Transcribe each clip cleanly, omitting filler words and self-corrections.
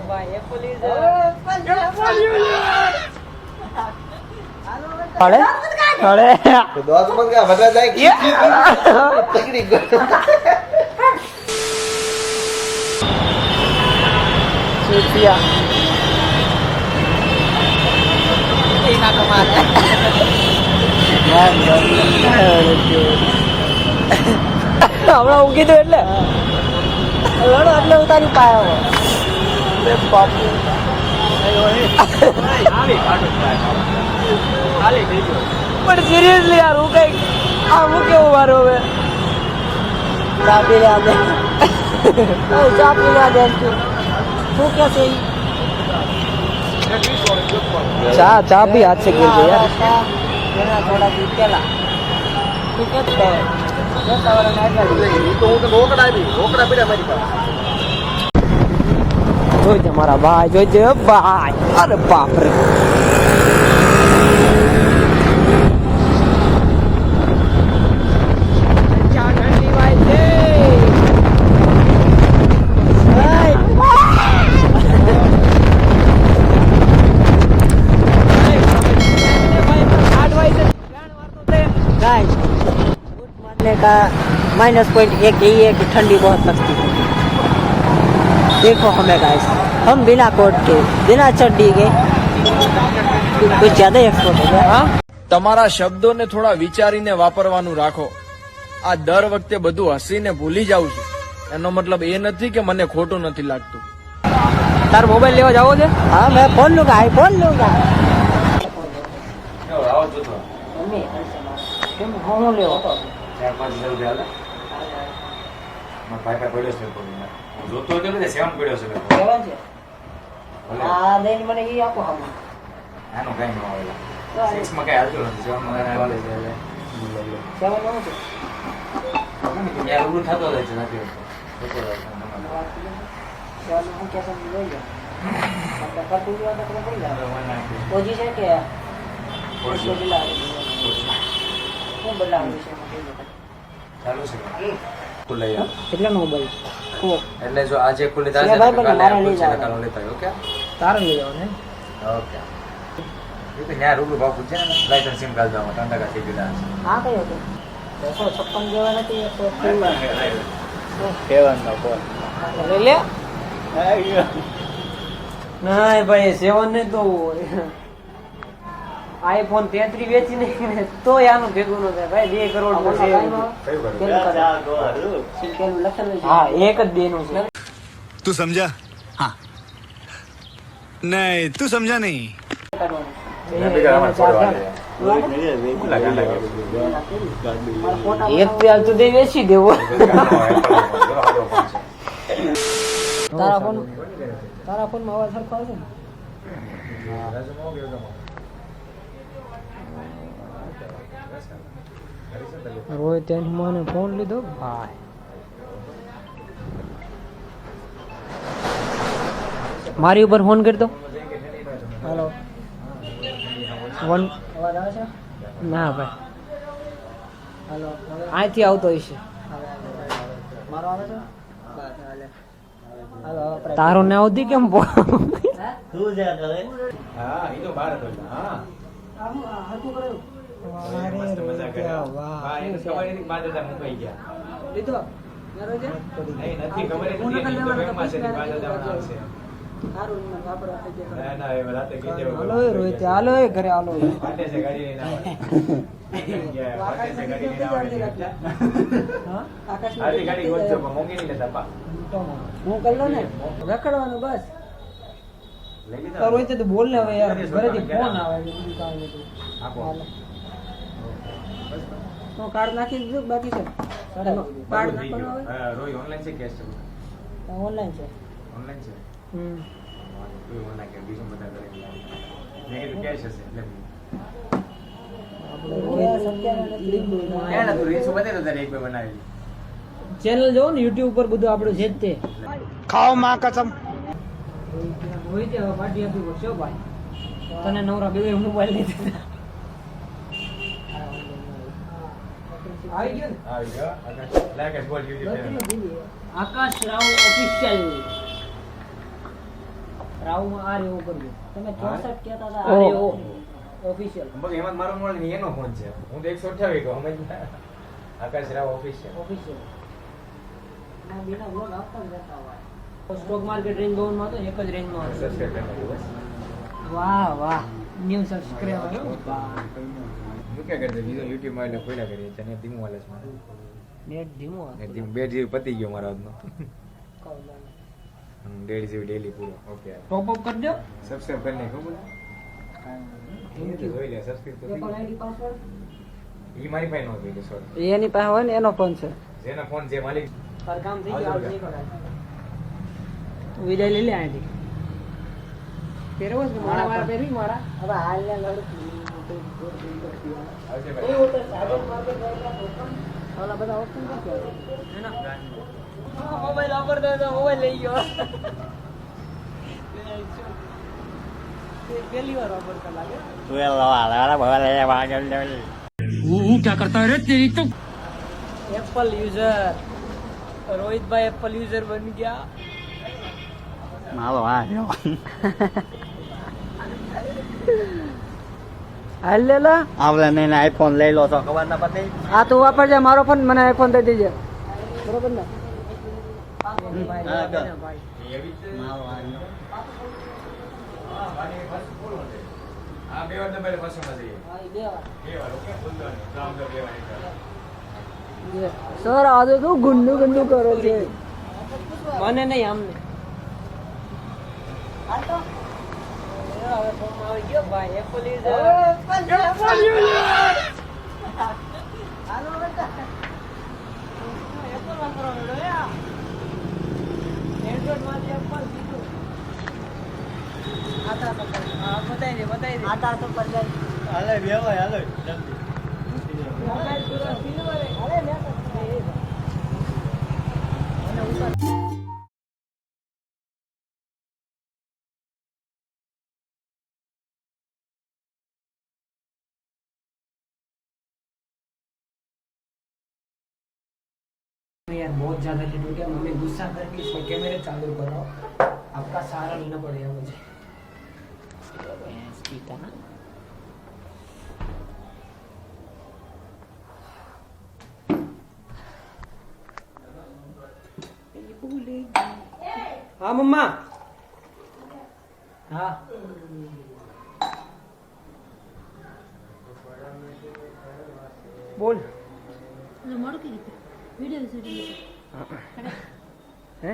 ભાઈ પોલીસ અરે અરે તો દોસ્ત મત કા બતા જાય તકડી ગયો સુફિયા એના કમાલ હમણાં ઊંઘી દો એટલે લડો એટલે ઉતારી પાયો બાપુ પણ સિરિયસલી યાર હું કઈ આવું કેવું મારું હવે ચા પી લે દે ચા પી લે દે શું કે છે ચા भी हाथ से गिर गई यार એના થોડા દી પેલા તું કે તો હું તો રોકડા પીડા મારી પાસે જોઈજે મારા ભાઈ જોઈજે ભાઈ અરે બાપ રે का -1 यही है कि ठंडी बहुत लगती है। देखो हमें गाइस हम बिना कोट के बिना चड्डी के कुछ ज्यादा एक्सपोर्ट हो गया। તમારા શબ્દોને થોડા વિચારીને વાપરવાનું રાખો. આ દર વખતે બધું હસીને ભૂલી જાઉં છું એનો મતલબ એ નથી કે મને ખોટું નથી લાગતું. તાર મોબાઈલ લેવા જાવો છે? हाँ मैं फोन लूंगा आईफोन लूंगा। હું લેવો 4-5 હજાર મારા ભાઈ પડ્યો છે જોતો હતો ને 7 પડ્યો છે કેવા છે આ દેન મને ઈ આપો હમ આનો કઈ ન આવેલા 6 માં કઈ હાલતો નથી 7 માં આવેલા છે કેવા નો છે યાર ઉભું થતો જાય છે નથી ચાલો હું કેસે લઈ લો આપણે કરતું જો તો પડી જાય ઓજી છે કે ઓજી હું બદલાવું છે ચાલુ છે તો લઈ આવ કેટલાનો મોબાઈલ એટલે જો આજે ખુલી દાશે ભાઈ બને મારા લઈ જાવ કાલે લેતા ઓકે તારે લઈ જાવ ને ઓકે એ તો યાર રૂબરૂ ભાવ પૂછે ને લાઈસન્સ સિમ કાર્ડ દાવ 3 ટકા થઈ ગયું હા કયો તો 256 જેવા નથી એક તો કેવાનો ફોન લે લે ના ભાઈ 7 ને તો આઈફોન 33 વેચી ને તો આનું ભેગું ન થાય ભાઈ 2 કરોડ નું છે હા એક જ દેનું છે तू समझा हाँ नहीं तू समझा नहीं એક પ્યાલ તો દે વેચી દેવો તારા ફોન માં અવાજ સરખો આવે છે ને રોહિત મને ફોન લીધો ભાઈ મારી ઉપર ફોન કરી દો હેલો વન અવાજ આવે છે ના ભાઈ હેલો અહીંથી આવતો હશે મારો આવે છે બસ હાલે હાલો આપણે તારો ને આવતી કેમ હા ઈ તો બહાર હતો હા હતું કર્યું મસ્ત મજા કર્યા વાહ એને ખબર નથી બાદ હતા મુંબઈ ગયા લીધો મારો છે નહીં નથી ખબર નથી એની તો બેંકમાં છે બાદ હતા આવશે સારું મને વાપરવા થઈ ગયા ના એ રાતે કીધે હાલો એ રોહિત હાલો એ ઘરે હાલો વાટે છે ગાડી લઈને આવે વાટે છે ગાડી લઈને આવે હા આકાશ આરી ગાડી ગોતજો પણ મોંઘી નહીં લેતા પા હું કરી લો ને રખડવાનું બસ લઈ લીધા તારો રોહિત તો બોલ ને હવે યાર ઘરેથી ફોન આવે છે બીજું કાંઈ નથી આપો તો કાર્ડ નાખી દીધું બાકી છે કાર્ડ નાખવાનું આવે હા રોઈ ઓનલાઈન છે કેશ છે ઓનલાઈન છે ઓનલાઈન છે હમ કોઈ ઓનલાઈન કે બીજું બધા કરે મેં કીધું કેશ હશે એટલે એને તો રીલ્સ બતાવી દો એક બે બનાવી ચેનલ જોવો ને YouTube ઉપર બધું આપણું છે જ તે खाओ माँ कसम રોહિત હવે પાર્ટી આપી પડશે હો ભાઈ તને નવરા બે મોબાઈલ લીધી આવી ગયો ને આવી ગયો લાગે બોલ યુટ્યુબ ચેનલ આકાશ રાવ ઓફિશિયલ રાવમાં આ રેવો કરજો તમે 64 કહેતા હતા ઓહ. આ રેવો ઓફિશિયલ બસ એમાં જ મારો મોબાઈલ નહીં, એનો ફોન છે. હું તો 128 કહું અમે આકાશ રાવ ઓફિશિયલ. ઓફિશિયલ આ બીના વ્લોગ આવતા જ રહેતા હોય સ્ટોક માર્કેટ રેન્જ બાઉન્ડ માં તો એક જ રેન્જ માં સબસ્ક્રાઇબ કરી બસ. વાહ વાહ ન્યુ સબસ્ક્રાઇબર હું ક્યાં કરતો બીજો YouTube માં એટલે ખોલ્યા કરીએ છે ને ધીમું હાલે છે મારું. નેટ ધીમો ને ધીમું 2 GB પતી ગયો મારો આજનો. 1.5 GB ડેલી પૂરો. ઓકે ટોપ અપ કરી દો સબસ્ક્રાઇબ કરીને ખબર જોઈ લે સબસ્ક્રાઇબ તો થઈ એપલ ગયું. આઈડી પાસવર્ડ ઈ મારી પાસે નહોતું એટલે સોરી. એની પાસે હોય ને એનો ફોન છે. જેનો ફોન જે માલિક પર કામ થઈ આવજો ગયું બધા. નહીં કરાય વિદાય લઈ લે આથી પહેરવો છે મારા મારા પહેરવી મારા હવે હાલને લડકી આવજે એ ભાઈ. ઉતર સાગર માર્કેટ ગયેલા ઓલા બધા ઓપ્શન ક્યાં છે? હે ના મોબાઈલ વાપરતો હતો મોબાઈલ લઈ ગયો પહેલી વાર વાપરતા લાગે एप्पल यूजर रोहित भाई एप्पल यूजर बन गया હાલ લે લા આવલે ને આઈફોન લઈ લો તો ખબર ના પડી આ તું વાપરજે મારો ફોન મને આઈફોન દઈ દેજે બરોબર ને હા, તો. આ બે વાર દબાઈને પાછળમાં જઈએ. બે વાર ઓકે બોલતો નહીં. તો આમ તો બે વાર નીકળે. સર આ તો કેવું ગુંડુ ગુંડુ કરો છે મને નહીં આમને હવે ફોન આવી ગયો ભાઈ એપ્પલ બતાવી દે આટા તો પર જાય હાલે બેવો હાલો મોબાઈલ પૂરો સિલ્વર અરે લે यार बहुत ज्यादा लेट हो गया मम्मी गुस्सा करके इसमें कैमरे चालू करो आपका सहारा लेना पड़ेगा मुझे हाँ मम्मा हाँ बोल હે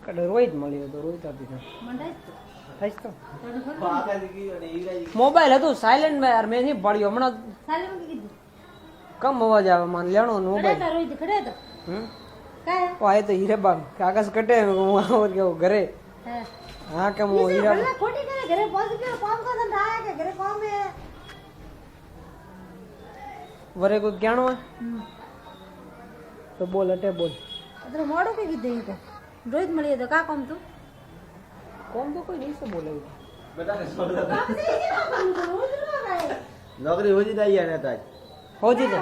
કડે રોહિત મળ્યો તો રોહિત આપી દો થઈશ તો મોબાઈલ હતું સાયલેન્ટ માં યાર મેં નહીં પડ્યો હમણાં કમ અવાજ આવે માન લેણો મોબાઈલ આ તો હીરાબાગ કાગજ કટે હું આવો કે ઘરે હા કે હું હીરા વરે કોઈ ક્યાણો હોય તો બોલ અટે બોલ મોડું કઈ કીધું તો રોજ મળી તો કા કોમ તું કોમ તો કોઈ નહીં સે બોલે નોકરી હોજી દઈ ને તાજ હોજી તો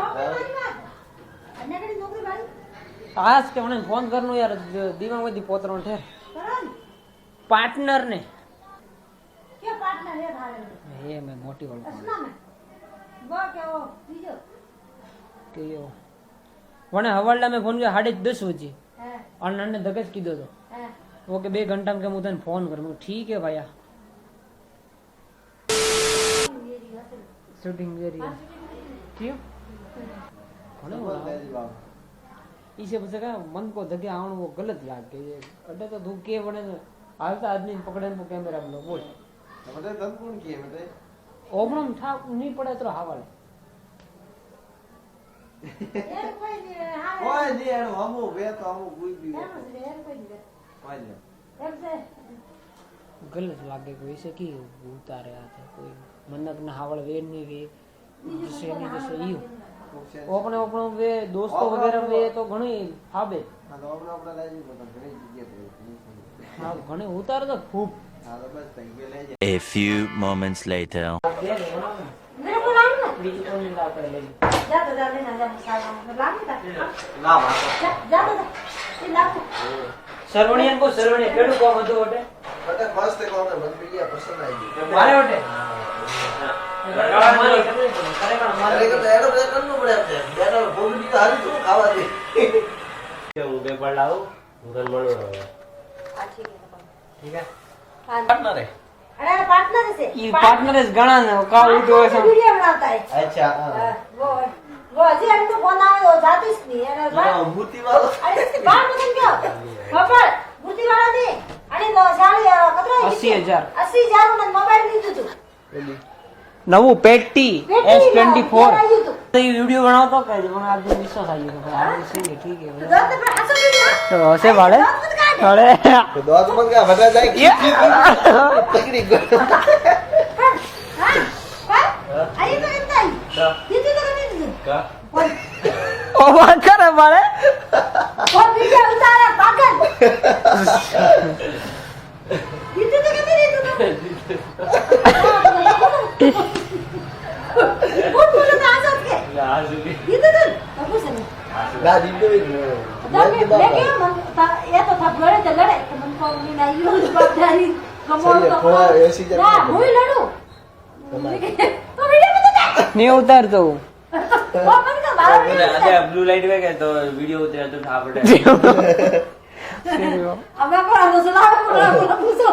આજ કે મને ફોન કરનો યાર દિમાગમાંથી પોતરો ઠેર પાર્ટનર ને એ મેં મોટી વાળો કે યો વણે હવાલડા મેં ફોન કર્યો 10:30 બજે અಣ್ಣને ધગજ કીધો તો ઓકે 2 ઘંટા કે હું તને ફોન કરું ઠીક હે ભાઈ शूटिंग जरिए क्यों इसे बस का मन को धके आवन वो गलत लाग गई अड्डे तो धूप के बने हालता आदमी पकड़े को कैमरा में बोल मतलब तब कौन किए मतलब ओपनम था नहीं पड़े तो हवाले कोई नहीं यार हम वे तो हम कोई भी कोई नहीं गलत लागे कोई ऐसे की उतारे आते कोई मनक ना हावड़ वे नहीं वे जैसे नहीं जैसे यू अपने अपने वे दोस्तों वगैरह वे तो घणी फाबे हां तो अपना लाजी बता घणी जगह पे हां घणी उतारे तो खूब हां तो बस तंग ले जा A few moments later. मेरे को लाऊं ना बीच में नहीं लाता ले जा तो जा लेना जा सारा लाऊं ना ના जा जा ये ला સરવણિયન કો સરવણિયન કેડું કોમ હતું ઓટે બટે મસ્ત કોને મને બીજા પસંદ આવી ગયું મારે ઓટે અરે કે એનો બે કરવું પડે આપણે બેનો ભોગડી તો હારી તો ખાવા દે હું બે પણ લાવું હું તને મળું હવે આ ઠીક છે ઠીક હે પાર્ટનર હે अरे पार्टनर से ઈ પાર્ટનર જ ઘણા ને કા ઉઠો છે वीडियो बनाता है અચ્છા वो अजी अभी तो फोन आवे वो जाती नहीं है ना હા મૂર્તિ વાળો अरे इसकी बात मत क्या खबर मूर्ति वाला नहीं अरे तो साली कतरा 80,000 80,000 में मोबाइल લીધું તું નવું પેટી S24 આવ્યું તું તો ઈ વિડિયો બનાવતો કે મને આજે વિશ્વાસ આવી ગયો આ છે ઠીક હે દોત પર હસો દીધો તો હશે વાળે વાળે તો દોત મન કા ભગા જાય પકડી ગયો हां पर आई तो इतना ही દીધું તો નહીં દીધું કા ઓ વાત કરે વાળે वो वीडियो उतारा पागल દીધું તો કે નહીં દીધું बहुत बोलो ना आजाद के આ સુધી દીધું તો બાબુ સને ના દીધો मैं क्या मन ये तो था लड़े तो लड़े तो मन को नहीं ना यूं बादारी कमोड़ सही है, तो थोड़ा ऐसी जगह ना पे हुई लड़ू तो वीडियो में तो था નહીં ઉતારતો वो मन का बाहर આજે આ બ્લુ લાઈટ વે કે તો વિડિયો ઉતરે તો ઠા પડે अब मैं पर हंसला पूरा पूछो